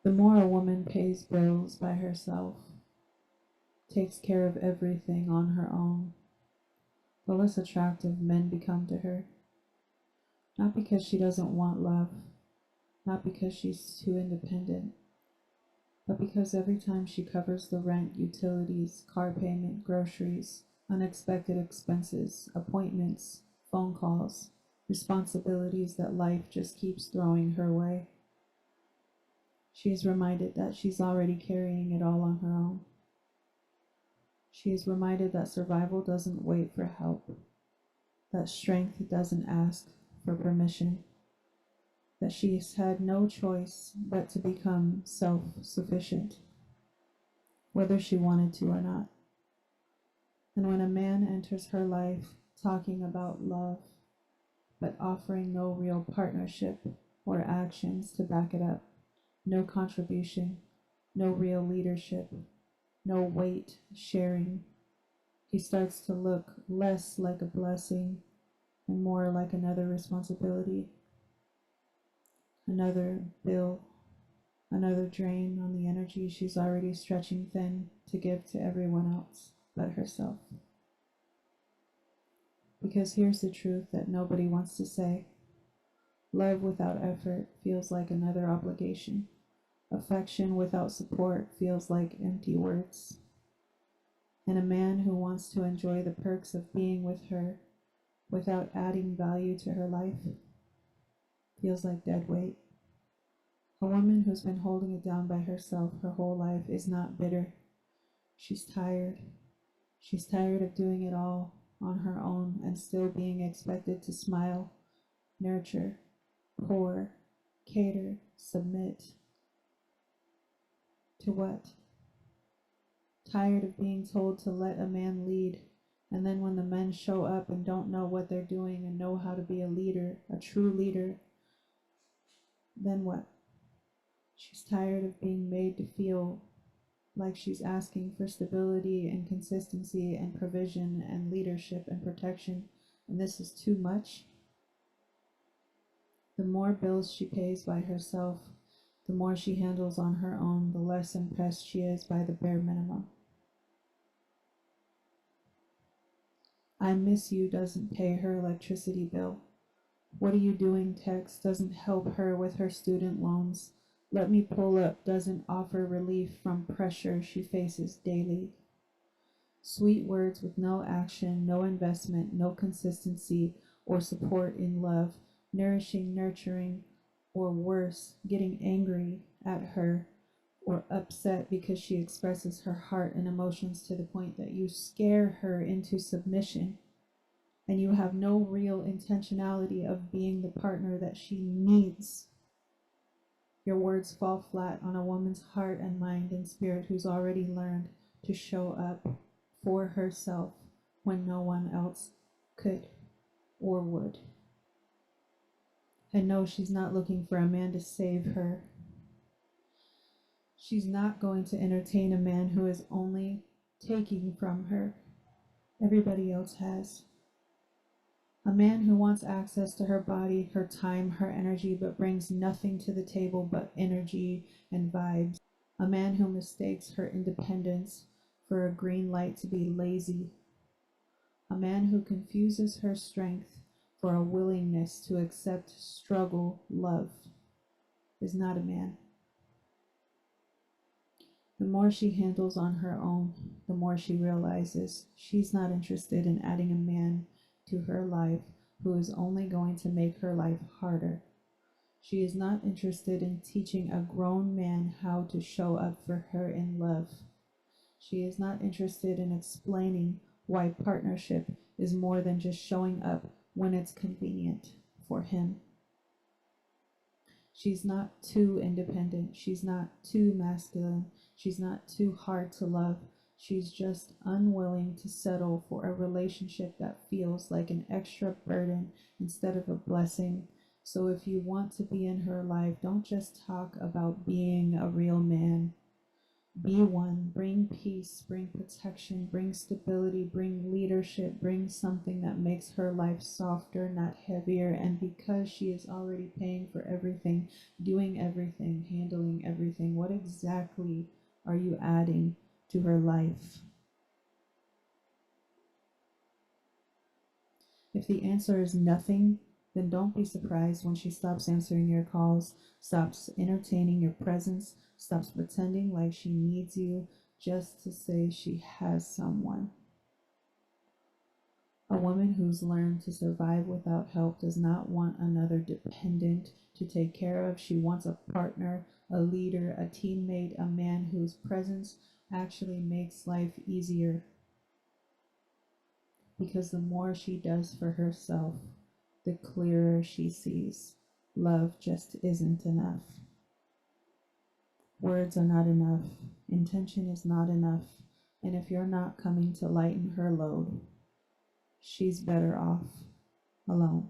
The more a woman pays bills by herself, takes care of everything on her own, the less attractive men become to her. Not because she doesn't want love, not because she's too independent, but because every time she covers the rent, utilities, car payment, groceries, unexpected expenses, appointments, phone calls, responsibilities that life just keeps throwing her way, she is reminded that she's already carrying it all on her own. She is reminded that survival doesn't wait for help, that strength doesn't ask for permission, that she has had no choice but to become self-sufficient, whether she wanted to or not. And when a man enters her life talking about love, but offering no real partnership or actions to back it up, no contribution, no real leadership, no weight sharing, he starts to look less like a blessing and more like another responsibility, another bill, another drain on the energy she's already stretching thin to give to everyone else but herself. Because here's the truth that nobody wants to say. Love without effort feels like another obligation. Affection without support feels like empty words. And a man who wants to enjoy the perks of being with her without adding value to her life feels like dead weight. A woman who's been holding it down by herself her whole life is not bitter. She's tired. She's tired of doing it all on her own and still being expected to smile, nurture, pour, cater, submit. To what? Tired of being told to let a man lead, and then when the men show up and don't know what they're doing and know how to be a leader, a true leader, then what? She's tired of being made to feel like she's asking for stability and consistency and provision and leadership and protection, and this is too much. The more bills she pays by herself, the more she handles on her own, the less impressed she is by the bare minimum. I miss you doesn't pay her electricity bill. What are you doing text doesn't help her with her student loans. Let me pull up doesn't offer relief from pressure she faces daily. Sweet words with no action, no investment, no consistency or support in love, nourishing, nurturing, or worse, getting angry at her or upset because she expresses her heart and emotions to the point that you scare her into submission, and you have no real intentionality of being the partner that she needs. Your words fall flat on a woman's heart and mind and spirit who's already learned to show up for herself when no one else could or would. And no, she's not looking for a man to save her. She's not going to entertain a man who is only taking from her. Everybody else has. A man who wants access to her body, her time, her energy, but brings nothing to the table but energy and vibes. A man who mistakes her independence for a green light to be lazy. A man who confuses her strength for a willingness to accept struggle love is not a man. The more she handles on her own, the more she realizes she's not interested in adding a man to her life who is only going to make her life harder. She is not interested in teaching a grown man how to show up for her in love. She is not interested in explaining why partnership is more than just showing up when it's convenient for him. She's not too independent. She's not too masculine. She's not too hard to love. She's just unwilling to settle for a relationship that feels like an extra burden instead of a blessing. So if you want to be in her life, don't just talk about being a real man. Be one, bring peace, bring protection, bring stability, bring leadership, bring something that makes her life softer, not heavier. And because she is already paying for everything, doing everything, handling everything, what exactly are you adding to her life? If the answer is nothing, then don't be surprised when she stops answering your calls, stops entertaining your presence, stops pretending like she needs you just to say she has someone. A woman who's learned to survive without help does not want another dependent to take care of. She wants a partner, a leader, a teammate, a man whose presence actually makes life easier. Because the more she does for herself, the clearer she sees. Love just isn't enough. Words are not enough. Intention is not enough. And if you're not coming to lighten her load, she's better off alone.